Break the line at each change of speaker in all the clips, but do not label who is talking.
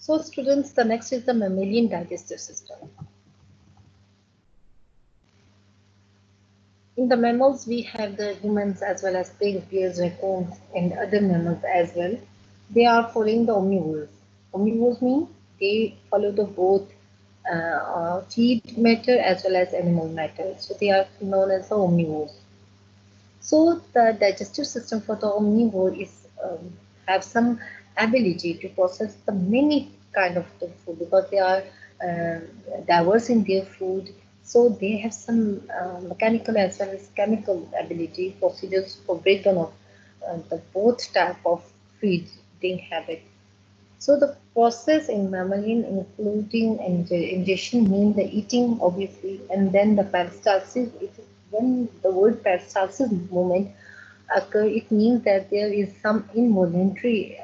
So students, the next is the mammalian digestive system. In the mammals, we have the humans as well as pigs, bears, raccoons, and other mammals as well. They are following the omnivores. Omnivores mean they follow the both feed matter as well as animal matter. So they are known as the omnivores. So the digestive system for the omnivore is have some ability to process the many kind of the food because they are uh, diverse in their food. So they have some mechanical as well as chemical ability procedures for breakdown of the both type of feeding habit. So the process in mammalian including ingestion mean the eating obviously, and then the peristalsis. When the word peristalsis movement occur, it means that there is some involuntary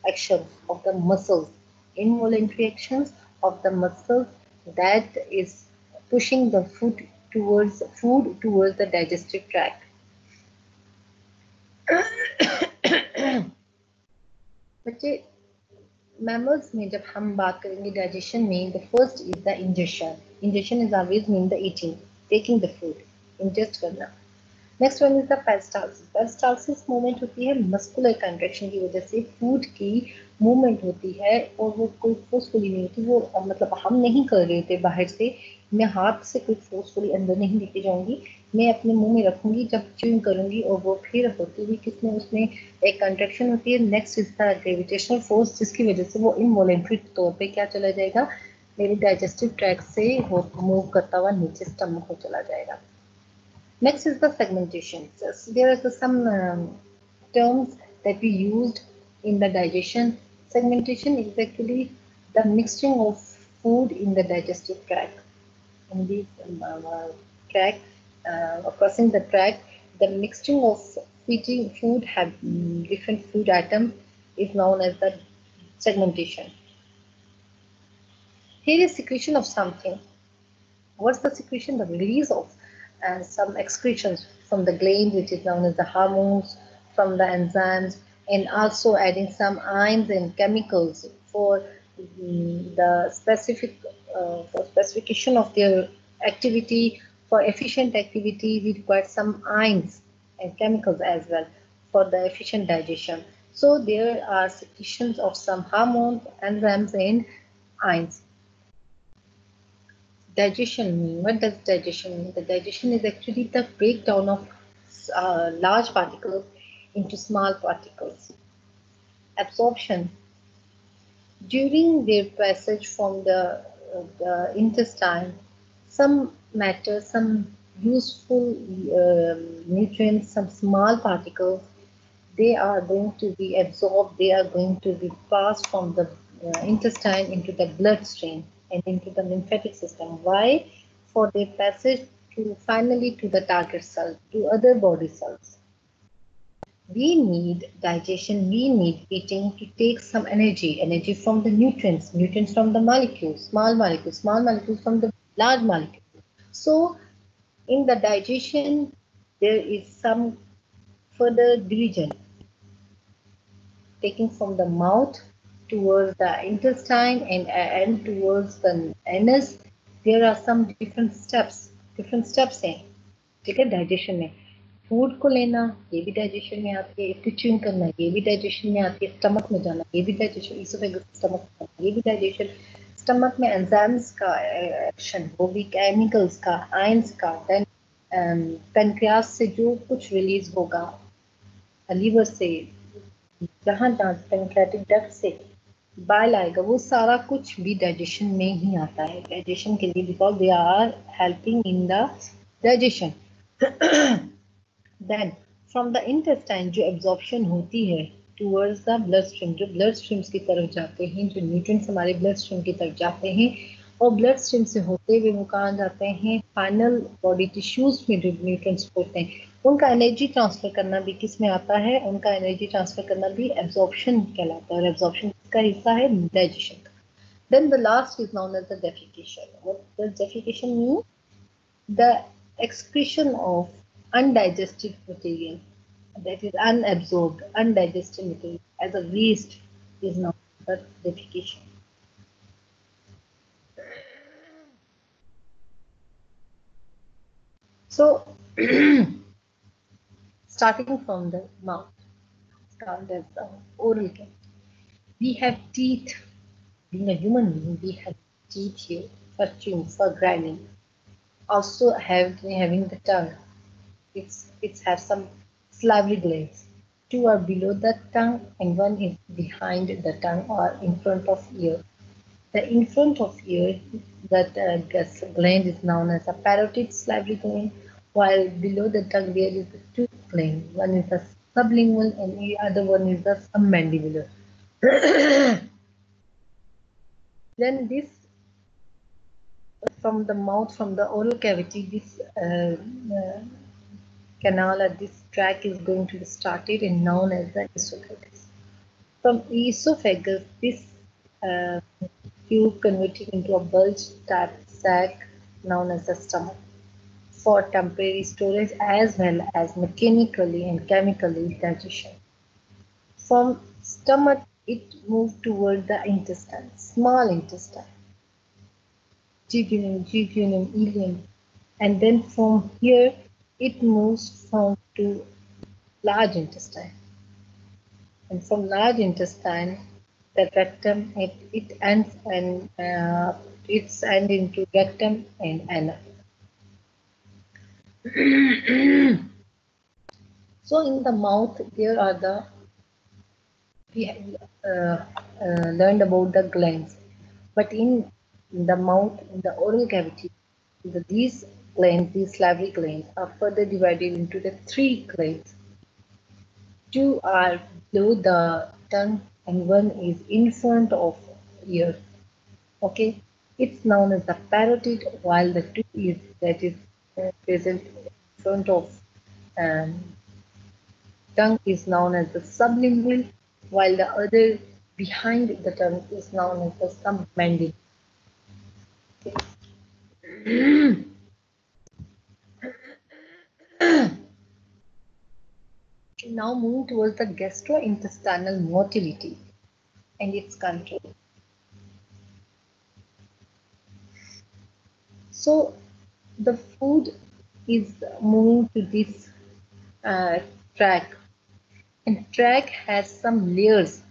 action of the muscles, involuntary actions of the muscles that is pushing the food towards the digestive tract. बच्चे mammals में जब हम बात करेंगे digestion में, the first is the ingestion. Ingestion is always mean the eating, taking the food, ingest करना. Next one is the peristalsis. Peristalsis movement होती है मस्कुलर कंट्रैक्शन की वजह से, फूड की मूवमेंट होती है और वो कोई फोर्सफुली नहीं होती. वो मतलब हम नहीं कर रहे थे बाहर से, मैं हाथ से कोई फोर्सफुली अंदर नहीं लेके जाऊंगी, मैं अपने मुंह में रखूंगी, जब च्यूइंग करूंगी और वो फिर होती हुई किसमें उसमें एक कंट्रैक्शन होती है. Next is the gravitational force, जिसकी वजह से वो इनवॉलेंट्री तौर पे क्या चला जाएगा, मेरे डाइजेस्टिव ट्रैक से मूव करता हुआ नीचे स्टमक को चला जाएगा. Next is the segmentation. So there are some terms that we used in the digestion. Segmentation is actually the mixing of food in the digestive tract. In this tract, crossing the tract, the mixing of feeding food have different food items is known as the segmentation. Here is secretion of something. What's the secretion? The release of some excretions from the glands, which is known as the hormones, from the enzymes, and also adding some ions and chemicals for the specification of their activity. For efficient activity, we require some ions and chemicals as well for the efficient digestion. So there are secretions of some hormones, enzymes, and ions. Digestion mean? What does digestion mean? The digestion is actually the breakdown of large particles into small particles. Absorption. During their passage from the intestine, some matter, some useful nutrients, some small particles, they are going to be absorbed, they are going to be passed from the intestine into the bloodstream and into the lymphatic system. Why? For their passage to finally to the target cell, to other body cells. We need digestion, we need eating to take some energy from the nutrients from the molecules, small molecules from the large molecules. So in the digestion, there is some further division taking from the mouth towards the intestine and towards the anus. There are some different steps हैं, ठीक है, digestion में. Food को लेना ये भी digestion में आती है, इसको च्यूइंग करना ये भी डाइजेशन में आती है, स्टमक में जाना ये भी डाइजेशन, इसोफेगस स्टमक ये भी डाइजेशन, स्टमक में एंजाइम्स का एक्शन, वो भी केमिकल्स का, आयंस का, देन पेनक्रियास से जो कुछ रिलीज होगा, लीवर से, जहाँ जहाँ पेनक्रेटिक डक्ट से बाइल आएगा, वो सारा कुछ भी डाइजेशन में ही आता है डाइजेशन के लिए, because they are helping in the digestion. Then from the intestine जो एब्जॉर्प्शन होती है टूवर्ड्स द ब्लड स्ट्रीम, जो ब्लड स्ट्रीम्स की तरफ जाते हैं, जो न्यूट्रिएंट्स हमारे ब्लड स्ट्रीम की तरफ जाते हैं, और ब्लड स्ट्रीम से होते हुए वो कहाँ जाते हैं, फाइनल बॉडी टिश्यूज में जो न्यूट्रिएंट्स होते हैं, उनका एनर्जी ट्रांसफर करना भी किस में आता है, उनका एनर्जी ट्रांसफर करना भी एब्जॉर्प्शन कहलाता है, और एब्जॉर्प्शन का हिस्सा है डाइजेशन का. Then the last is known as the defecation. What does defecation mean? The excretion of undigested material, that is unabsorbed, undigested material as a waste is known. the defecation. So, starting from the mouth, called as the oral cavity. We have teeth. Being a human being, we have teeth here for chewing, for grinding. Also having the tongue. It has some salivary glands. Two are below the tongue and one is behind the tongue or in front of ear. The in front of ear, that gland is known as a parotid salivary gland, while below the tongue there is a tooth gland. One is the sublingual and the other one is the submandibular. Then this from the mouth, from the oral cavity, this canal or this tract is going to be started and known as the esophagus. From esophagus, this uh, tube converted into a bulge type sac known as the stomach for temporary storage as well as mechanically and chemically digestion. From stomach, it moved toward the intestine, small intestine, jejunum, ileum, and then from here it moves from to large intestine, and from large intestine the rectum it ends and it's end into rectum and anus. So in the mouth there are the we have learned about the glands, but in the mouth, in the oral cavity, these glands, these salivary glands, are further divided into the three glands. Two are below the tongue and one is in front of ear. Okay, it's known as the parotid, while the two is that is present in front of um, tongue is known as the sublingual, while the other behind the tongue is known as the submandibular. Now move towards the gastrointestinal motility and its control. So the food is moving to this uh, tract, and tract has some layers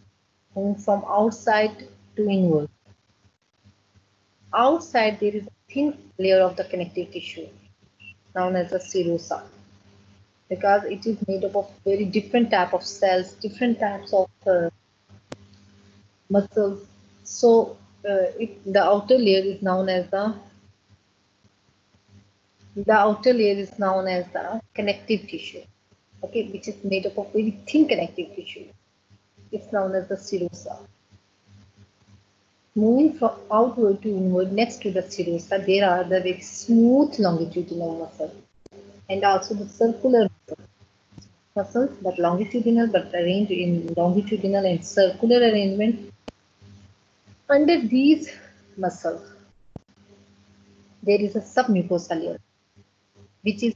moving from outside to inward. Outside there is a thin layer of the connective tissue known as the serosa, because it is made up of very different type of cells, different types of muscles. So the outer layer is known as the connective tissue, okay, which is made up of very thin connective tissue. It's known as the serosa. Moving from outward to inward, next to the serosa, there are the very smooth longitudinal muscles and also the circular muscles, but longitudinal, but arranged in longitudinal and circular arrangement. Under these muscles, there is a submucosal layer, which is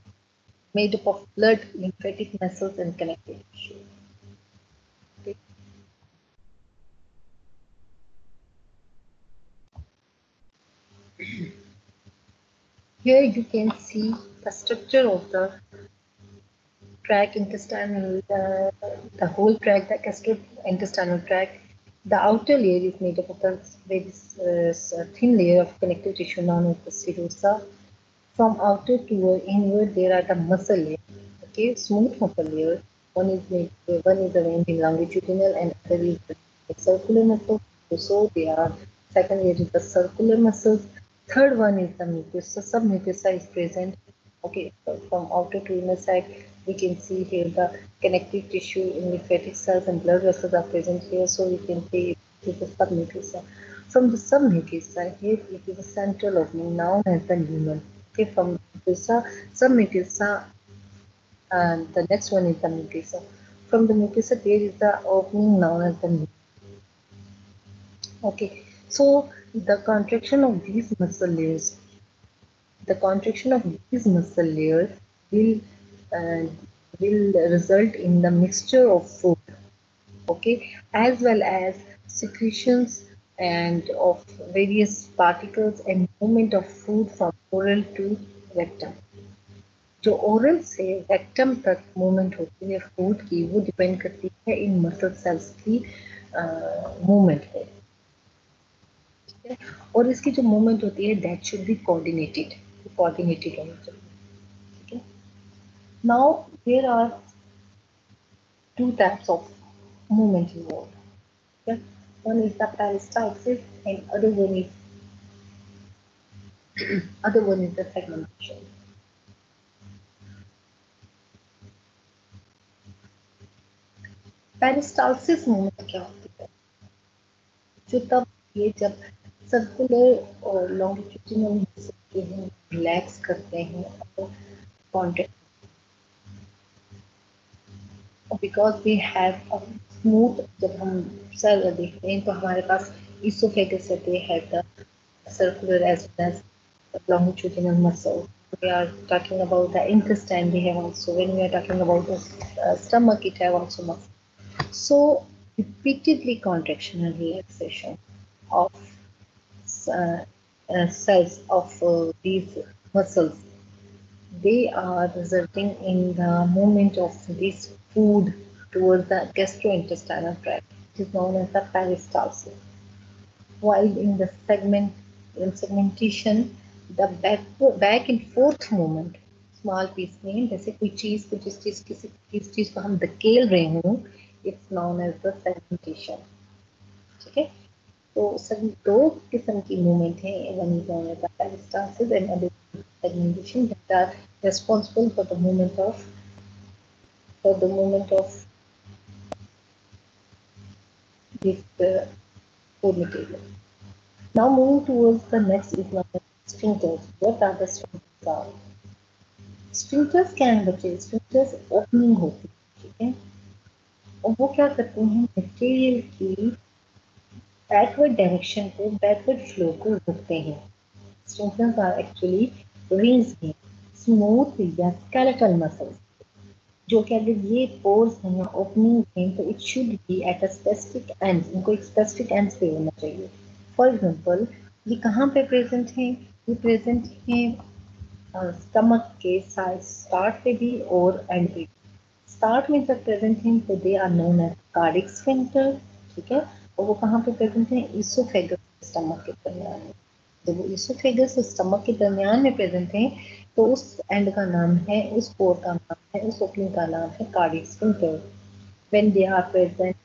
made up of blood, lymphatic muscles, and connective tissue. Okay. Here you can see the structure of the tract intestinal, the whole tract, the gastrointestinal tract. The outer layer is made up of a very thin layer of connective tissue known as the serosa. From outer to inward, there are the muscle layer. Okay, smooth muscle layer. One is arranged in longitudinal and other is the circular muscle. So they are. Second layer is the circular muscles. Third one is the mucosa. Submucosa is present. Okay, so from outer to inner side, we can see here the connective tissue in lymphatic cells and blood vessels are present here. So we can say it is the submucosa. From the submucosa, here it is a central opening known as the lumen. Okay, from mucosa, submucosa, and the next one is the mucosa. From the mucosa, there is the opening known as the lumen. Okay, so the contraction of these muscle layers, the contraction of these muscle layers will uh, will result in the mixture of food, okay, as well as secretions and of various particles and movement of food from oral to rectum. जो oral से rectum तक movement होती है food की, वो depend करती है इन मसल सेल्स की मूवमेंट पे, ठीक है। और इसकी जो मूवमेंट होती है that should be coordinated, coordinated होनी चाहिए, ठीक है। Now there are two types of movement involved. Okay? One is the peristalsis and other one is the segmentation. Peristalsis movement क्या होती है? जो तब ये जब सर्कुलर और लॉन्गिट्यूडिनल हिस्से हैं रिलैक्स करते हैं और contract, because we have a smooth, जब हम सर देखते हैं तो हमारे पास इसोफेगस रहते हैं the circular as well as longitudinal muscle. We are talking about the intestine. We have also, when we are talking about the stomach, it have also muscle. So repeatedly contraction and relaxation of cells of these muscles, they are resulting in the movement of this food towards the gastrointestinal tract. It is known as the peristalsis. While in the segmentation, the back and forth movement, small piece में जैसे कोई चीज को जिस चीज किसी इस चीज को हम धकेल रहे हों, it's known as the segmentation, ठीक है। तो सब दो किस्म की मूवमेंट है, one is known as the peristalsis and other segmentation that are responsible for the movement of this food material. Now moving towards the next is known as sphincters. What are the sphincters are? Sphincters क्या है बच्चे? Sphincters opening होती है, ठीक है, और वो क्या करते हैं, मटेरियल की बैकवर्ड डायरेक्शन को, बैकवर्ड फ्लो को रोकते हैं। स्फिंक्टर्स आर एक्चुअली रिंग्स हैं, स्मूथ या स्केलेटल मसल्स, जो कि अगर ये पोर्स हैं या ओपनिंग हैं तो it should be at a specific and, इनको एक स्पेसिफिक एंड पे होना चाहिए। फॉर एग्जांपल ये कहाँ पे प्रेजेंट हैं? ये प्रेजेंट हैं स्टमक के साइड, स्टार्ट पे भी और एंड पे। स्टार्ट में जब प्रेजेंट हैं तो they are known as cardiac sphincter, ठीक है, और वो कहाँ पे प्रेजेंट है? इसोफेगस स्टमक के दरमियान में। जब वो इसोफेगस और स्टमक के दरमियान में प्रेजेंट है तो उस एंड का नाम है, उस पोर का नाम है, उस ओपनिंग का नाम है cardiac sphincter. When they are present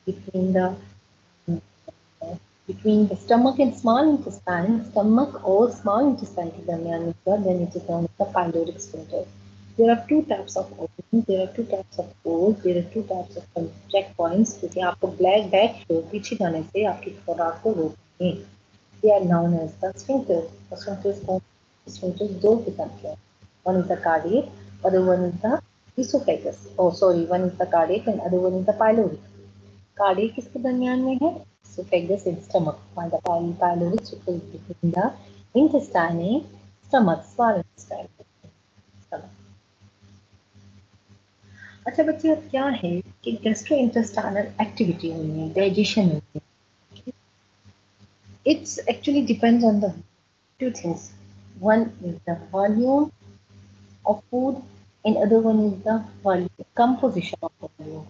between the stomach and small intestine, stomach or small intestine के दरमियान में हुआ, then it is known as the pyloric sphincter. There are two types of openings, there are two types of pores, there are two types of checkpoints, क्योंकि आपको black back flow पीछे जाने से आपकी खुराक को रोकते हैं. They are known as the sphincters. The sphincters दो किस्म के हैं. One is the cardiac, other one is the esophagus. Oh, sorry, one is the cardiac and other one is the pyloric. Cardiac किसके दरमियान में है? esophagus and stomach, while the pyloric is between the intestine and stomach, small intestine, stomach. अच्छा बच्चे, अब क्या है कि गैस्ट्रो इंटेस्टाइनल एक्टिविटी होनी है, डाइजेशन होनी है, it's actually depends on the two things. One is the volume of food and other one is the composition of the volume.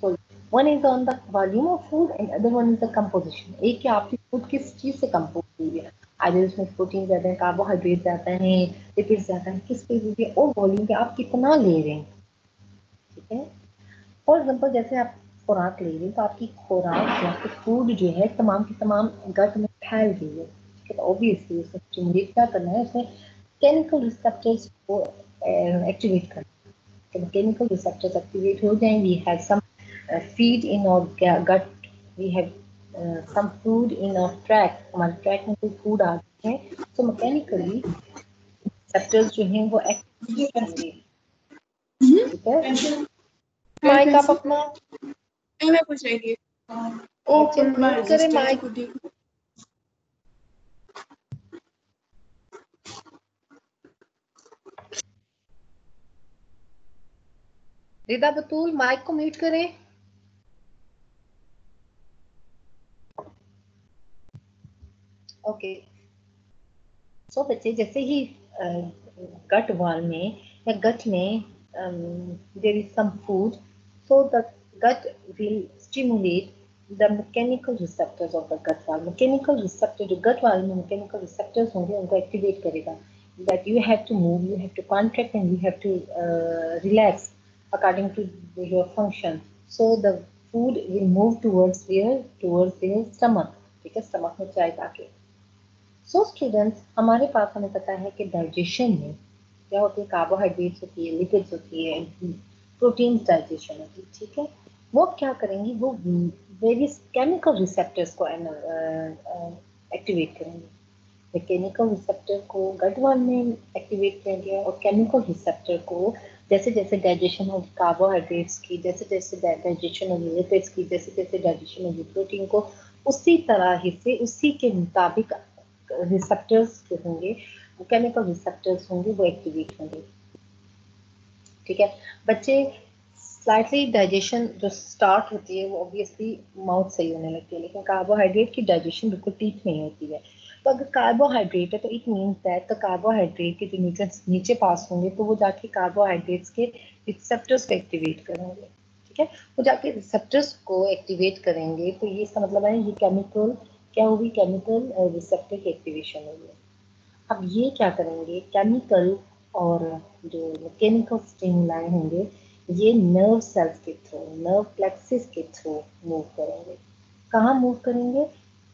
So one is on the volume of food and other one is the composition. एक कि आपकी food किस चीज से compose हुई है, आधे उसमें प्रोटीन ज्यादा है, कार्बोहाइड्रेट ज्यादा है, लिपिड ज्यादा है, किस पे हुई है, और वॉल्यूम पे आप कितना ले रहे हैं, ठीक है। फॉर एग्जाम्पल जैसे आप खुराक ले रहे हैं तो आपकी खुराक या फिर फूड जो है तमाम की तमाम गट में फैल गई है, ठीक है, तो ऑब्वियसली उसमें स्टिमुलेट क्या करना है, उसमें केमिकल रिसेप्टर्स को एक्टिवेट करना है। केमिकल रिसेप्टर्स एक्टिवेट हो जाएं, we have some feed in our gut, we have some food in our tract, हमारे ट्रैक में कोई फूड आ गया है तो मैकेनिकली रिसेप्टर्स जो हैं वो एक्टिवेट होंगे, ठीक है। माइक आप अपना
मैं पूछ रही थी
ओके म्यूट करें माइक। रिदा बतूल माइक को म्यूट करें। ओके, सो बच्चे जैसे ही गट वॉल में या गट में there is some food, so the gut will stimulate the mechanical receptors of the gut wall. Mechanical receptor, जो गट वॉल में मैकेनिकल रिसेप्टर्स होंगे उनको एक्टिवेट करेगा, that you have to move, you have to contract and you have to relax according to your function. So the food will move towards their stomach, ठीक है, stomach में जाएगा आके। So students, हमारे पास हमें पता है कि डाइजेशन में क्या होती है, कार्बोहाइड्रेट्स होती है, लिपिड्स होती है, प्रोटीन डाइजेशन होती है, ठीक है। वो क्या करेंगी, वो वेरियस केमिकल रिसेप्टर्स को एक्टिवेट करेंगे। मैकेनिकल रिसेप्टर को गट वॉल में एक्टिवेट करेंगे और केमिकल रिसेप्टर को जैसे जैसे डाइजेशन होगी कार्बोहाइड्रेट्स की, जैसे जैसे डाइजेशन होगी लिपिड्स की, जैसे जैसे डाइजेशन होगी प्रोटीन को, उसी तरह ही से उसी के मुताबिक रिसेप्टर्स जो होंगे, वो केमिकल रिसेप्टर्स होंगे, वो एक्टिवेट होंगे, ठीक है बच्चे। स्लाइटली डाइजेशन जो स्टार्ट होती है वो ऑब्वियसली माउथ से ही होने लगती है, लेकिन कार्बोहाइड्रेट की डाइजेशन बिल्कुल ठीक नहीं होती है। तो अगर कार्बोहाइड्रेट है तो it means that the carbohydrate के जो न्यूट्रिएंट्स नीचे पास होंगे तो वो जाके कार्बोहाइड्रेट्स के रिसेप्टर्स को एक्टिवेट करेंगे, ठीक है। वो जाके रिसेप्टर्स को एक्टिवेट करेंगे, तो ये इसका मतलब है ये केमिकल क्या होगी, केमिकल रिसेप्टर की एक्टिवेशन होगी। अब ये क्या करेंगे, केमिकल और जो मैकेनिकल स्टिमुलाई होंगे ये नर्व सेल्स के थ्रू, नर्व प्लेक्सिस के थ्रू मूव करेंगे। कहाँ मूव करेंगे,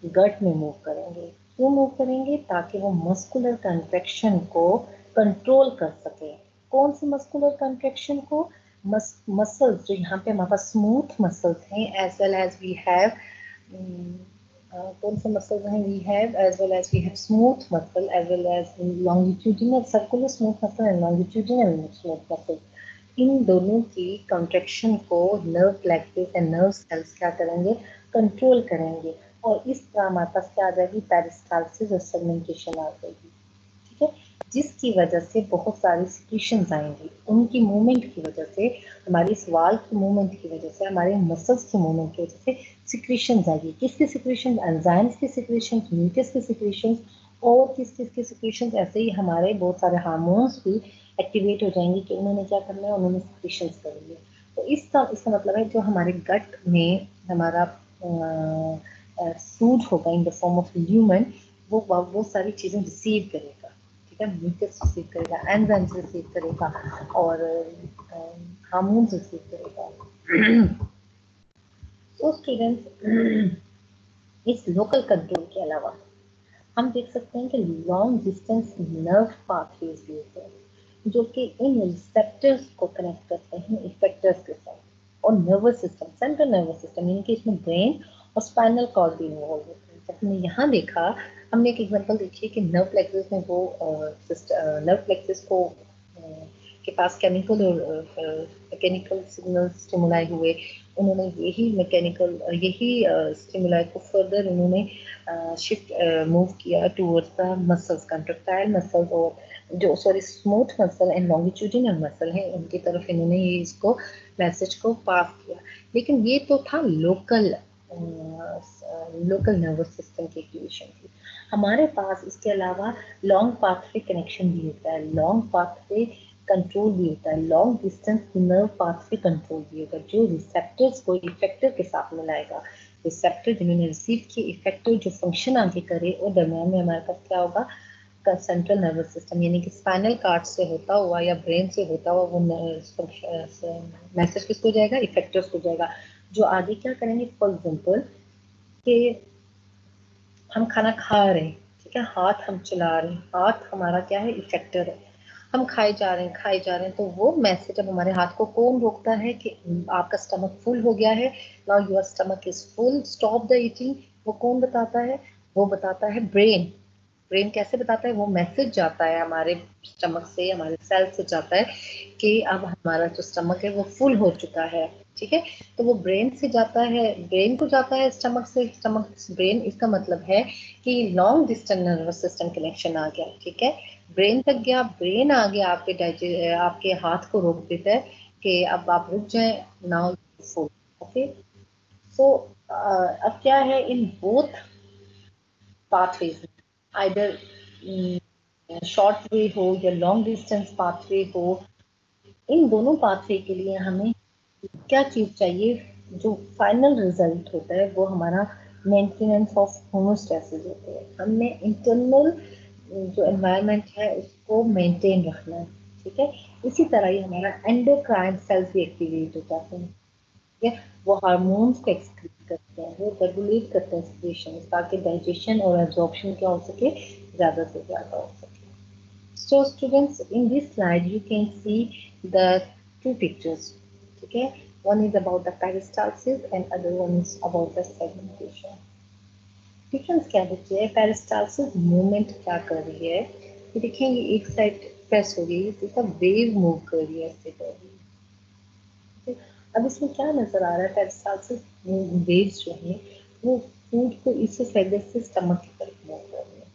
गट में मूव करेंगे। क्यों मूव करेंगे, ताकि वो मस्कुलर कंट्रैक्शन को कंट्रोल कर सके। कौन सी मस्कुलर कंट्रैक्शन को, मसल्स जो यहाँ पे हमारे पास स्मूथ मसल्स हैं, as well as we have कौन से मसल्स हैं, we have as well as we have smooth muscle as well as longitudinal circular smooth muscle and longitudinal smooth muscle. इन दोनों की कंट्रैक्शन को nerve plexus and nerve cells क्या करेंगे, control करेंगे, और इस तरह हमारे पास क्या आ जाएगी, पेरिस्टाल्सिस और सेगमेंटेशन आ जाएगी, ठीक है। जिसकी वजह से बहुत सारी सिक्रीशंस आएंगी, उनकी मूवमेंट की वजह से, हमारी इस वाल की मूवमेंट की वजह से, हमारे मसल्स की मूवमेंट की वजह से सिक्रीशंस आएगी। किसकी सिक्रीशन, एंजाइम्स की सिक्रीशन, म्यूकस की सिक्रीशन, और किस किस की सिक्रीशन, ऐसे ही हमारे बहुत सारे हार्मोन्स भी एक्टिवेट हो जाएंगे कि उन्होंने क्या करना है, उन्होंने सिक्रीशंस करेंगे। तो इसका मतलब है जो हमारे गट में हमारा फूड होगा in the form of lumen, वो सारी चीजें रिसीव करेगा, ठीक है, म्यूकस रिसीव करेगा, एंजाइम्स रिसीव करेगा और हार्मोन्स रिसीव करेगा। तो स्टूडेंट्स, इस लोकल कंट्रोल के अलावा हम देख सकते हैं कि लॉन्ग डिस्टेंस नर्व पाथवेज भी होते हैं जो कि इन रिसेप्टर्स को कनेक्ट करते हैं इफेक्टर्स के साथ, और nervous system, central nervous system, यानी कि इसमें ब्रेन और स्पाइनल कॉर्ड भी इन्वॉल्व होते हैं। जब हमने यहाँ देखा, हमने एक एग्जांपल देखी कि नर्व प्लेक्सस में वो नर्व प्लेक्सस को के पास केमिकल और मैकेनिकल सिग्नल स्टिमुलाई हुए, उन्होंने यही स्टिमुलाई को फर्दर उन्होंने शिफ्ट मूव किया towards the muscles, contractile muscles, और जो smooth muscle and longitudinal muscle है उनकी तरफ इन्होंने ये इसको मैसेज को पास किया। लेकिन ये तो था लोकल नर्वस सिस्टम की एक्टिवेशन की। हमारे पास इसके अलावा लॉन्ग पाथवे कनेक्शन भी होता है, लॉन्ग पाथवे कंट्रोल भी होता है, long distance nerve pathway control भी होगा, जो रिसेप्टर्स को इफेक्टर के साथ मिलाएगा। रिसेप्टर जिन्होंने रिसीव किए, इफेक्टर जो फंक्शन आगे करे, और दरम्यान में हमारे पास क्या होगा, सेंट्रल नर्वस सिस्टम, यानी कि स्पाइनल कार्ड से होता हुआ या ब्रेन से होता हुआ वो मैसेज किसको जाएगा, इफेक्टर्स को जाएगा, जो आगे क्या करेंगे। फॉर एग्जाम्पल कि हम खाना खा रहे हैं, ठीक है, हाथ हम चला रहे हैं, हाथ हमारा क्या है, इफेक्टर है, हम खाए जा रहे हैं, तो वो मैसेज अब हमारे हाथ को कौन रोकता है कि आपका स्टमक फुल हो गया है, now your stomach is full, stop the eating, वो कौन बताता है, वो बताता है ब्रेन। ब्रेन कैसे बताता है, वो मैसेज जाता है हमारे स्टमक से, हमारे सेल से जाता है कि अब हमारा जो स्टमक है वो फुल हो चुका है, ठीक है। तो वो ब्रेन से जाता है, ब्रेन को जाता है स्टमक से, स्टमक ब्रेन, इसका मतलब है कि long distance nervous system connection आ गया, ठीक है, ब्रेन तक गया, ब्रेन आगे आपके हाथ को रोक देता है कि अब आप रुक जाएं, नाउ फुल, ओके। सो अब क्या है, in both pathways either short way हो या लॉन्ग डिस्टेंस पाथवे हो, इन दोनों पाथवे के लिए हमें क्या चीज चाहिए? जो फाइनल रिजल्ट होता है वो हमारा मेंटेनेंस ऑफ होमोस्टेसिस होता है। हमने इंटरनल जो एनवायरनमेंट है उसको मेंटेन रखना है, ठीक है। इसी तरह ही हमारा एंडोक्राइन सेल्स भी एक्टिवेट हो जाते हैं, ठीक है। वो हार्मोन्स को एक्सक्रीट करते हैं, वो रेगुलेट करते हैं एक्सक्रीशन, ताकि डाइजेशन और एब्जॉर्प्शन क्या हो सके, ज्यादा से ज्यादा हो सके। So students, in this slide you can see the two pictures. Okay, one is about the peristalsis and other one is about the segmentation. Difference क्या देखिए, पेरिस्टालसिस मूवमेंट क्या कर रही है, ये देखिए ये एक साइड प्रेस हो गई, जैसा वेव मूव कर रही है, ऐसे कर रही है। अब इसमें क्या नजर आ रहा है, पेरिस्टालसिस वेव्स जो है वो फूड को इस साइड से स्टमक की तरफ मूव कर रही है,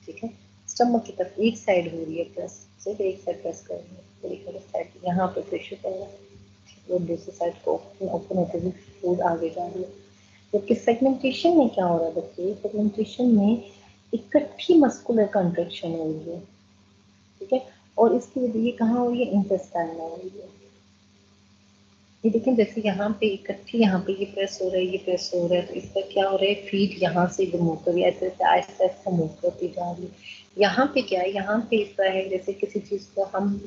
ठीक है। स्टमक की तरफ एक साइड हो रही है प्रेस, सिर्फ एक साइड प्रेस कर रही है, पूरी तरह साइड यहाँ पे प्रेशर पड़ रहा है और दूसरी साइड को ओपन होते हुए फूड आगे जा रही है। जबकि सेगमेंटेशन में क्या हो रहा है बच्चे, सेगमेंटेशन में इकट्ठी मस्कुलर कंट्रैक्शन हो रही है, ठीक है। और इसकी वजह ये कहाँ हो रही है, इंटेस्टाइन में हो रही है। ये देखें जैसे यहाँ पे इकट्ठी, यहाँ पे ये प्रेस हो रहा है, ये प्रेस हो रहा है, तो इसका क्या हो रहा है, फीड यहाँ से इधर मूव कर रही है, ऐसे ऐसे आहिस्ता आहिस्ता मूव करती जा रही है। यहाँ पे क्या है, यहाँ पे इस तरह है जैसे किसी चीज को हम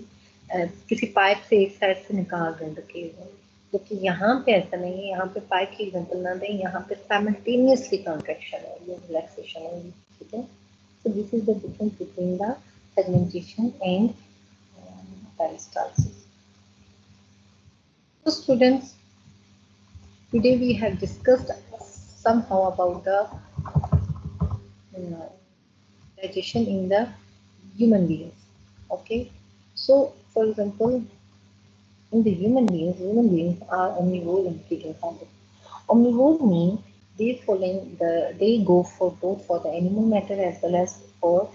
किसी पाइप से एक साइड से निकाल दें रखे हुए, क्योंकि यहाँ पे ऐसा नहीं है, यहाँ पे पाइप की एग्जाम्पल ना दें, यहाँ पे साइमल्टेनियसली कॉन्ट्रैक्शन है, ये रिलैक्सेशन है, ठीक है। So this is the difference between the segmentation and peristalsis. So students, today we have discussed somehow about the uh, digestion in the human beings. Okay, so for example, in the human beings are omnivore in feeding habit. Omnivore means they go for both for the animal matter as well as for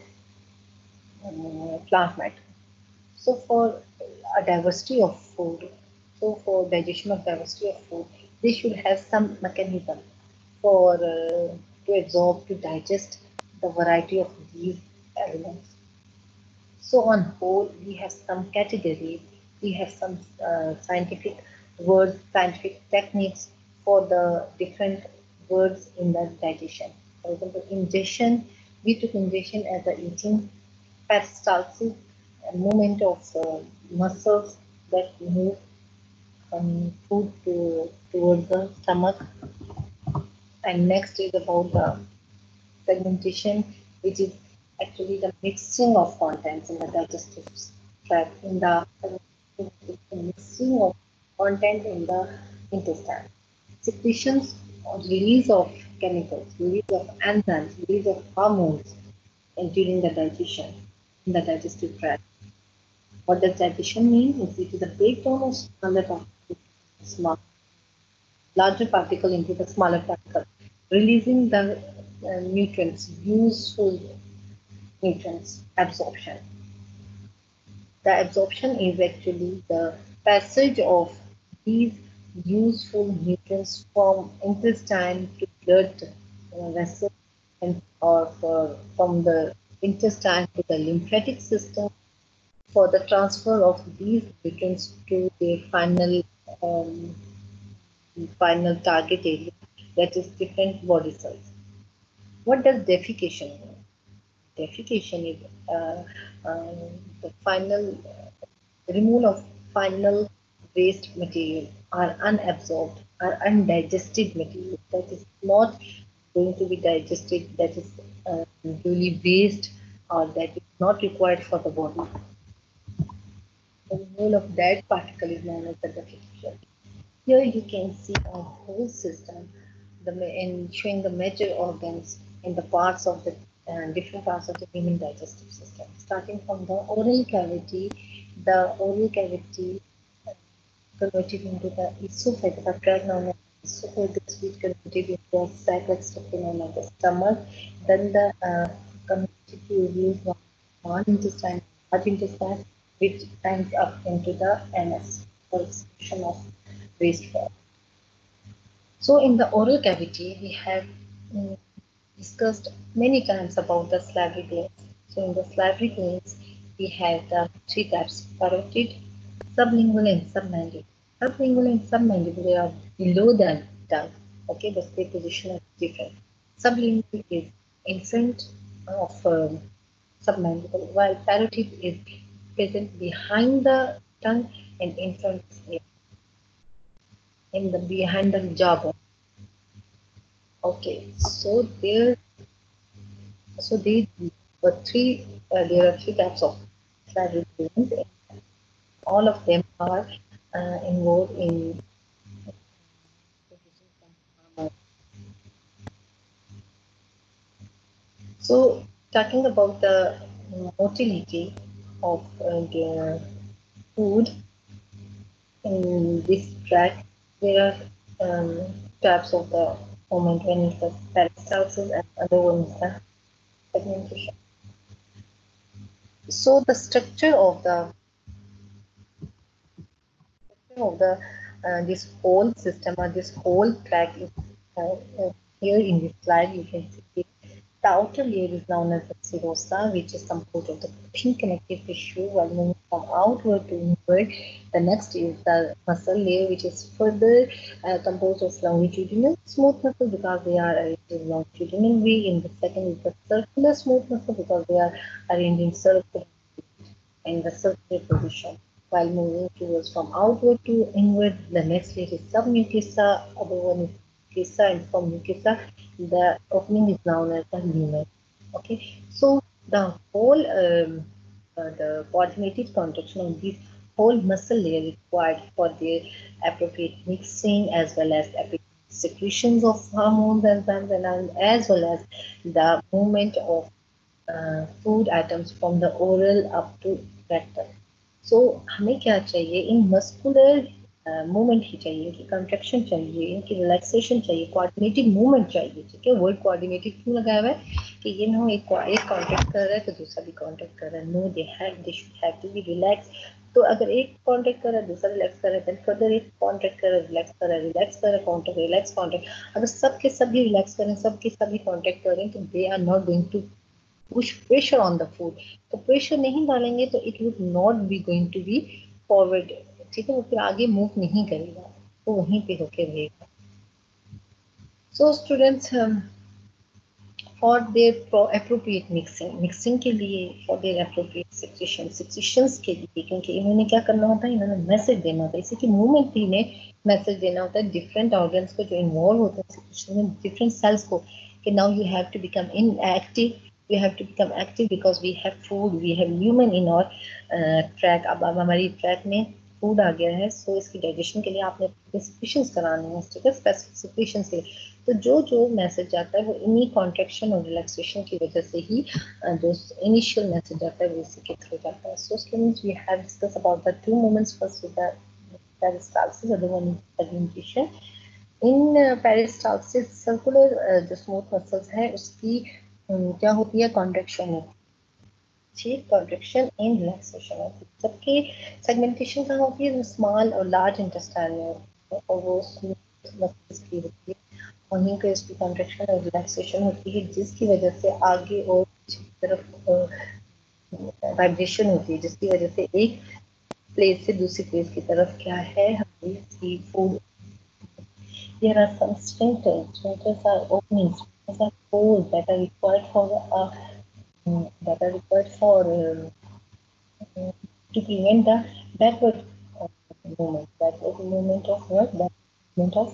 plant matter. So for a diversity of food, so for digestion of diversity of food, they should have some mechanism for to absorb, to digest the variety of these elements. So on whole, we have some categories, we have some scientific words, scientific techniques for the different words in the digestion. For example, ingestion, we took ingestion as the eating, peristalsis, a movement of muscles that move food towards the stomach. And next is about the segmentation, which is actually the mixing of contents in the digestive tract, in the mixing of content in the intestine. Secretions or release of chemicals, release of enzymes, release of hormones during the digestion in the digestive tract. What does digestion mean? It is the breakdown of smaller particles, larger particle into the smaller particle, releasing the nutrients, useful nutrients, absorption. The absorption is actually the passage of these useful nutrients from intestine to blood vessel, and or from the intestine to the lymphatic system, for the transfer of these nutrients to their um, final target area, that is different body cells. What does defecation mean? Defecation is the final removal of final waste material or unabsorbed or undigested material that is not going to be digested, that is really waste or that is not required for the body. The removal of that particle is known as the defecation. Here you can see a whole system in showing the major organs and the parts of the different parts of the human digestive system. Starting from the oral cavity converted into the esophagus, the tract known as esophagus, which converted into a sac-like structure known as the stomach. Then the converted tubules, small intestine, large intestine, which ends up into the anus for excretion of waste form. So in the oral cavity, we have discussed many times about the salivary glands. So in the salivary glands, we have the three types: parotid, sublingual, and submandibular. Sublingual and submandibular are below the tongue. Okay, but their position are different. Sublingual is in front of submandible, while parotid is present behind the tongue and in front, in the behind the jawbone. Okay, so were three. There are three types of salivary glands. All of them are involved in producing some hormones. So, talking about the motility of the food in this tract, there are types of the movement. One is the peristalsis and other one is the segmentation. So, the structure of the this whole system or this whole track is here in this slide. You can see the outer layer is known as the serosa, which is composed of the thin connective tissue, while moving from outward to inward. The next is the muscle layer, which is further composed of longitudinal smooth muscle because they are arranged in longitudinal way. In the second is the circular smooth muscle because they are arranged in circular in the circular position. While moving towards from outward to inward, the next layer is submucosa, other one is mucosa, and from mucosa, the opening is known as the lumen. Okay, so the whole the coordinated contraction of this whole muscle layer required for their appropriate mixing as well as appropriate secretions of hormones and as well as the movement of food items from the oral up to rectal. So हमें क्या चाहिए इन muscular movement ही चाहिए इनकी contraction चाहिए इनकी relaxation चाहिए coordinated movement चाहिए ठीक है वर्ड कोऑर्डिनेटेड क्यों लगाया हुआ है कि ये ना एक कॉन्ट्रैक्ट कर रहा है तो दूसरा भी कॉन्ट्रैक्ट कर रहा है no they should have to be relax तो अगर एक कॉन्ट्रैक्ट कर रहा है दूसरा रिलैक्स कर रहा है देन फर्दर एक कॉन्ट्रैक्ट कर रहा है रिलैक्स कर रहा है रिलैक्स कर रहा है कॉन्ट्रैक्ट रिलैक्स कॉन्ट्रैक्ट अगर सबके सभी रिलैक्स करें सबके सभी कॉन्ट्रैक्ट करें तो they are not going to push pressure on the food तो प्रेशर नहीं डालेंगे तो it would not be going to be forward ठीक है वो फिर आगे मूव नहीं करेगा तो वहीं पे होके रहेगा so students for their appropriate mixing के लिए फॉर देयर appropriate secretions के लिए क्योंकि इन्होंने क्या करना होता है इन्होंने मैसेज देना होता है इसी की मूवमेंट भी इन्हें मैसेज देना होता है डिफरेंट ऑर्गन्स को जो इन्वॉल्व होते हैं secretion में डिफरेंट सेल्स को कि now you have to become inactive we have to become active because we have food we have lumen in our track अब हमारी ट्रैक में फूड आ गया है सो इसकी डाइजेशन के लिए आपने secretions कराने हैं ठीक है स्पेसिफिक secretions के लिए तो जो मैसेज आता है वो इन्हीं कॉन्ट्रैक्शन और रिलैक्सेशन की वजह से ही जो इनिशियल मैसेज आता है वो इसी के थ्रू जाता है so students we have discuss about the two moments first with the peristalsis other one is segmentation in peristalsis circular जो स्मूथ मसल्स है उसकी क्या होती है कॉन्ट्रैक्शन होती है ठीक कॉन्ट्रैक्शन एंड रिलैक्सेशन होती है जबकि सेगमेंटेशन कहाँ होती है स्मॉल और लार्ज इंटेस्टाइन में होती है और वो स्मूथ मसल्स की होती है वहीं पे इसकी कॉन्ट्रैक्शन और रिलैक्सेशन होती है जिसकी वजह से आगे और पीछे की तरफ वाइब्रेशन होती है जिसकी वजह से एक प्लेस से दूसरी प्लेस की तरफ क्या है हमारी food there are some sphincters. Sphincters are openings. Sphincters are holes that are required for to prevent the backward movement. Backward movement of what? Backward movement of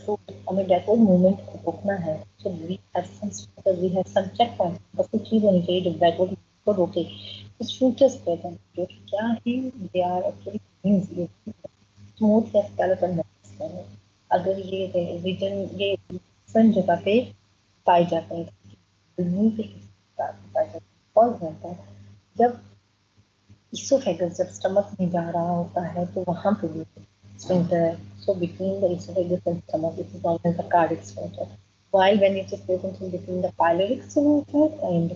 food. हमें backward movement को रोकना है. So we have some sphincters. We have some checkpoints. बस कुछ चीज होनी चाहिए जो backward movement को रोके. कुछ sphincters present जो क्या है? They are actually things smooth या skeletal muscles हैं. अगर ये रीजन ये डिफरेंट जगह पे पाए जाते हैं जमीन पे पाए जाते हैं फॉर एग्जाम्पल जब इसोफेगस जब स्टमक में जा रहा होता है तो वहां पे भी sphincter so between the oesophagus and stomach it is known as the cardiac sphincter while when it is present in between the pyloric sphincter and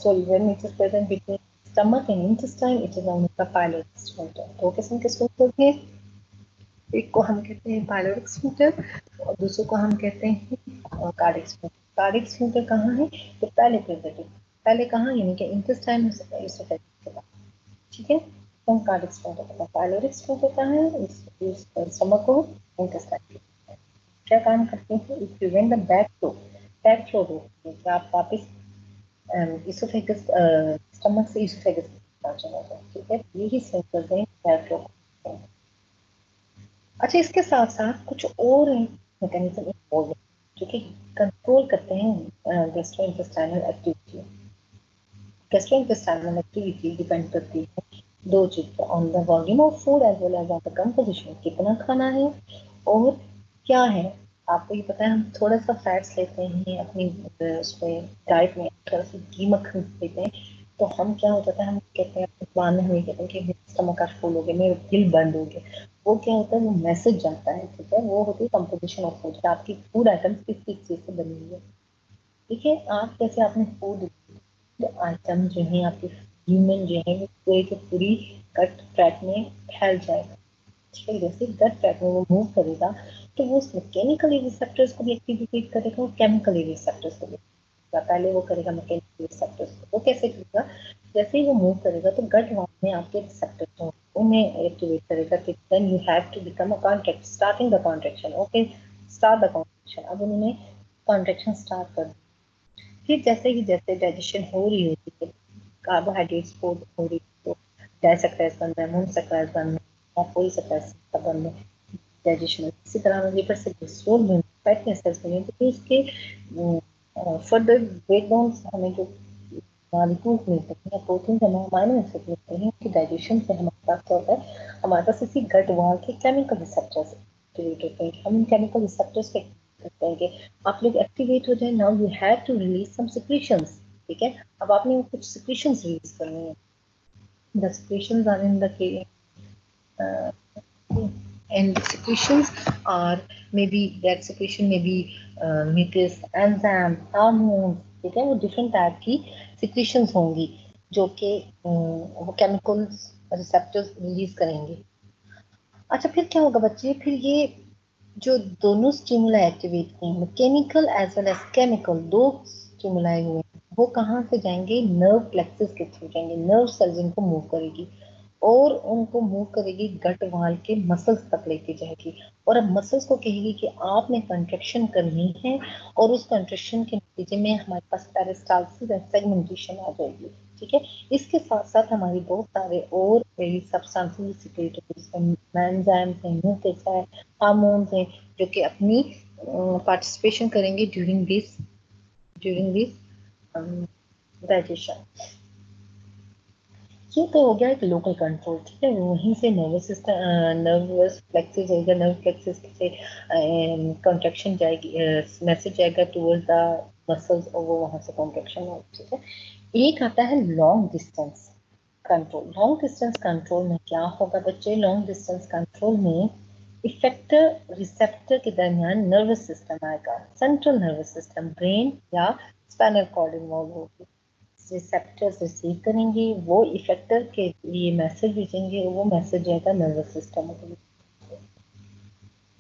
sorry when it is present between stomach and intestine it is known as the pyloric sphincter दो किस्म के sphincter हैं एक को हम कहते हैं pyloric sphincter और दूसरे को हम कहते हैं कार्डिक स्फिंक्टर कार्डिक स्फिंक्टर कहाँ है? तो पहले प्रेजेंट, पहले कहाँ, यानी कि इंटेस्टाइन इसोफेगस के पास, ठीक है। तो कार्डिक स्फिंक्टर के पास, पायलोरिक स्फिंक्टर कहाँ है? इस स्टमक और इंटेस्टाइन। क्या काम करते हैं? It prevent the back flow रोकते हैं कि आप वापस इसोफेगस स्टमक से इसोफेगस पहुंचना है, ठीक है। यही स्फिंक्टर्स हैं बैक फ्लो। अच्छा, इसके साथ साथ कुछ और मैकेनिज्म इन्वॉल्व है जो कि कंट्रोल करते हैं gastrointestinal activity. Gastrointestinal activity depend करती है दो चीज पर, on the volume of food as well as on the composition, कितना खाना है और क्या है। आपको ये पता है हम थोड़ा सा फैट्स लेते हैं अपनी उसमें डाइट में, थोड़ा सा घी मक्खन लेते हैं, तो हम क्या हो जाता है, हम कहते हैं बाद में हमें कहते हैं कि मेरा स्टमक आज फुल हो गया, मेरा दिल बंद हो गया। वो क्या होता है, वो मैसेज जाता है, ठीक है। वो होती है कंपोजिशन ऑफ फूड, आपकी फूड आइटम्स किस किस चीज से बनी हुई है, ठीक है। आप जैसे आपने फूड आइटम जो है आपके ह्यूमन जो है वो पूरे के पूरी गट ट्रैक में फैल जाएगा, ठीक है। जैसे गट ट्रैक में वो मूव करेगा तो वो मैकेनिकली रिसेप्टर्स को भी एक्टिवेट करेगा और केमिकली रिसेप्टर्स को भी। पहले वो करेगा मैकेनिकल रिसेप्टर्स को, वो कैसे करेगा? जैसे ही वो मूव करेगा तो गट वॉल में आपके रिसेप्टर्स होंगे, उन्हें एक्टिवेट करेगा कि then you have to become a contract, starting the contraction, okay, start the contraction. अब उन्होंने कॉन्ट्रैक्शन स्टार्ट कर दी। फिर जैसे ही जैसे डाइजेशन हो रही होती है, कार्बोहाइड्रेट्स को हो रही, तो डाइसेक्टाइज बन रहा है, मोनोसेक्टाइज बन रहा है, और पॉलीसेक्टाइज बन रहा है डाइजेशन। इसी तरह लिवर से ग्लिसरॉल बन, फैटी एसिड्स बने, तो इसके फर्दर ब्रेकडाउन हमें जो मॉलिक्यूल्स मिलते हैं, प्रोटीन हमें अमाइनो एसिड मिलते हैं, कि डाइजेशन से हमारे पास क्या होता है, हमारे पास इसी गट वॉल के केमिकल रिसेप्टर्स एक्टिवेट होते हैं। हम इन केमिकल रिसेप्टर्स पे करते हैं कि आप लोग एक्टिवेट हो जाए, now you have to release some secretions, ठीक है। अब आपने वो कुछ सिक्रीशंस रिलीज करनी है। The secretions are in the and secretions are maybe that secretion may be mucus, enzyme, hormones, ठीक है। वो डिफरेंट टाइप की सिक्रीशंस होंगी जो कि वो केमिकल्स रिसेप्टर्स रिलीज करेंगे। अच्छा, फिर क्या होगा बच्चे, फिर ये जो दोनों स्टिमुलाई एक्टिवेट किए हैं, mechanical as well as chemical, दो स्टिमुलाई हुए हैं, वो कहाँ से जाएंगे? नर्व प्लेक्सस के थ्रू जाएंगे, नर्व सेल्स इनको मूव करेगी और उनको मूव करेगी गट वाल के मसल्स तक लेके जाएगी, और अब मसल्स को कहेगी कि आपने कंट्रैक्शन करनी है, और उस कंट्रैक्शन के नतीजे में हमारे पास पेरिस्टाल्सिस एंड सेगमेंटेशन आ जाएगी, ठीक है। इसके साथ साथ हमारी बहुत सारे और सब्सटेंसेस सिक्रेट होते हैं, एंजाइम्स हैं, म्यूकस है, हार्मोन्स हैं, जो कि अपनी पार्टिसिपेशन करेंगे ड्यूरिंग दिस डाइजेशन। ये तो हो गया एक लोकल कंट्रोल, ठीक है। वहीं से नर्वस सिस्टम, नर्वस प्लेक्सस होगा, नर्व प्लेक्सस से कॉन्ट्रैक्शन जाएगी, मैसेज जाएगा टुवर्ड्स द मसल्स, और वो वहां से कॉन्ट्रैक्शन हो, ठीक है। एक आता है long distance control. Long distance control में क्या होगा बच्चे? लॉन्ग डिस्टेंस कंट्रोल में इफेक्टर रिसेप्टर के दरमियान नर्वस सिस्टम आएगा, सेंट्रल नर्वस सिस्टम, ब्रेन या स्पाइनल कॉर्ड इन्वॉल्व होगी। रिसेप्टर्स रिसीव करेंगे, वो इफेक्टर के लिए मैसेज भेजेंगे, वो मैसेज जाएगा नर्वस सिस्टम को।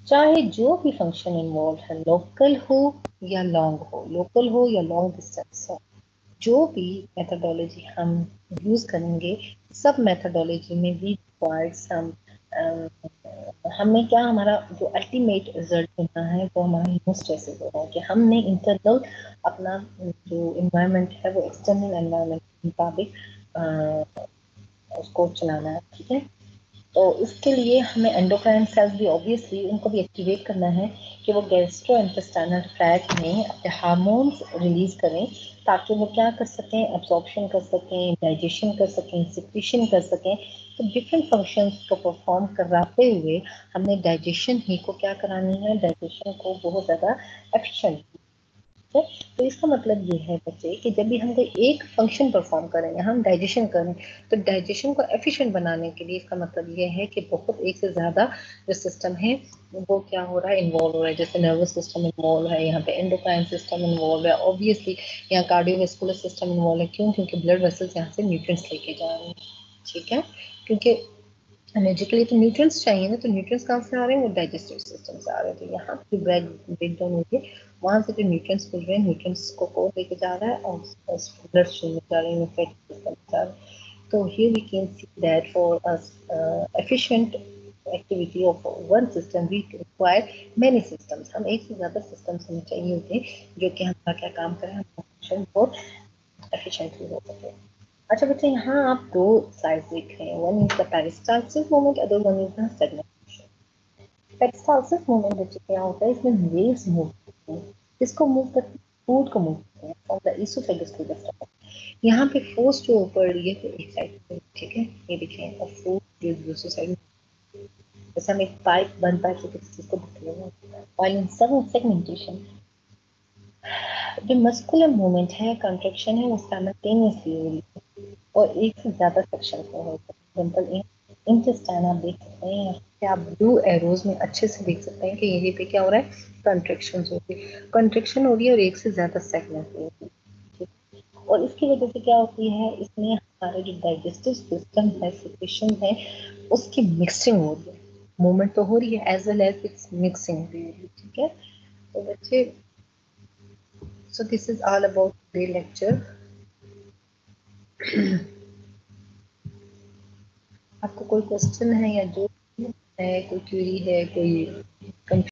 चाहे जो भी फंक्शन इन्वॉल्व है, लोकल हो या लॉन्ग हो, लोकल हो या लॉन्ग डिस्टेंस हो, जो भी मेथडोलॉजी हम यूज करेंगे, सब मेथडोलॉजी में भी रिक्वायर्ड सम, हमें क्या, हमारा जो अल्टीमेट रिजल्ट मिलना है वो हमारा हीमोस्टेसिस होना है, कि हमने इंटरनल अपना जो इन्वायरमेंट है वो एक्सटर्नल एनवायरमेंट के मुताबिक उसको चलाना है, ठीक है। तो इसके लिए हमें एंडोक्राइन सेल्स भी ऑब्वियसली उनको भी एक्टिवेट करना है कि वो गैस्ट्रो इंटेस्टाइनल ट्रैक्ट में अपने हार्मोन्स रिलीज करें, ताकि वो क्या कर सकें, एब्जॉर्प्शन कर सकें, डाइजेशन कर सकें, सिक्रीशन कर सकें। तो डिफरेंट फंक्शंस को परफॉर्म कराते हुए हमने डाइजेशन ही को क्या करानी है, डाइजेशन को बहुत ज़्यादा एफिशिएंट। है। तो इसका मतलब ये है बच्चे कि जब भी हम कोई एक फंक्शन परफॉर्म करेंगे, हम डाइजेशन करें, तो डाइजेशन को एफिशिएंट बनाने के लिए इसका मतलब ये है कि बहुत एक से ज़्यादा जो सिस्टम है वो क्या हो रहा है, इन्वॉल्व हो रहा है। जैसे नर्वस सिस्टम इन्वॉल्व है, यहाँ पे एंडोक्राइन सिस्टम इन्वॉल्व है, ऑब्वियसली यहाँ कार्डियोवेस्कुलर सिस्टम इन्वॉल्व है। क्यों? क्योंकि ब्लड वेसल्स यहाँ से न्यूट्रिएंट्स लेके जा रहे हैं, ठीक है। क्योंकि एनर्जी के लिए तो न्यूट्रिएंट्स चाहिए ना, तो न्यूट्रिएंट्स कहाँ से आ रहे हैं, वो डाइजेस्टिव सिस्टम से आ रहे हैं। तो यहाँ पे ब्रेक ब्रेक डाउन होगी, वहां से जो न्यूट्रिएंट्स मिल रहे हैं, न्यूट्रिएंट्स को कौन लेके जा रहा है, और ब्लड स्ट्रीम में जा रहे हैं, फैट सिस्टम में जा रहे हैं। तो here we can see that for us efficient activity of one system we require many systems। हम एक से ज्यादा systems हमें चाहिए होते हैं जो कि हमारा क्या काम करें, हमारा फंक्शन बहुत efficiently हो सके। अच्छा बच्चे, यहाँ आप दो स्लाइड्स देख रहे हैं, one is the peristalsis movement, other one is the stagnation. Peristalsis movement बच्चे क्या होता है, इसमें वेव्स मूव करती हैं। किसको मूव करती है, फूड को मूव करती है, from the oesophagus to the stomach. यहाँ पे फोर्स जो ऊपर पड़ रही है तो एक साइड पे, ठीक है, ये देखें, और फोर्स जो दूसरी साइड, जैसे हम एक पाइप बंद पाइप से किसी चीज को ढकेलेंगे, व्हाइल इन सेगमेंटेशन जो मस्कुलर मूवमेंट है, कंट्रैक्शन है, वो साइमल्टेनियसली हो रही है और एक से ज्यादा सेक्शन में हो सकता है। एग्जाम्पल इंटेस्टाइन आप देख सकते हैं, यहाँ पे आप ब्लू एरोज में अच्छे से देख सकते हैं कि यहीं पे क्या हो रहा है, कंट्रैक्शन हो रही है, कंट्रैक्शन हो रही है और एक से ज्यादा सेगमेंट हो रही है। और इसकी वजह से क्या होती है, इसमें हमारे जो डाइजेस्टिव सिस्टम है, सिक्रेशन है, उसकी मिक्सिंग हो रही है। मूवमेंट तो हो रही है as well as it's mixing भी हो रही है, ठीक है। तो बच्चे, so this is all about the lecture। आपको कोई क्वेश्चन है या जो है, कोई क्वेरी है, कोई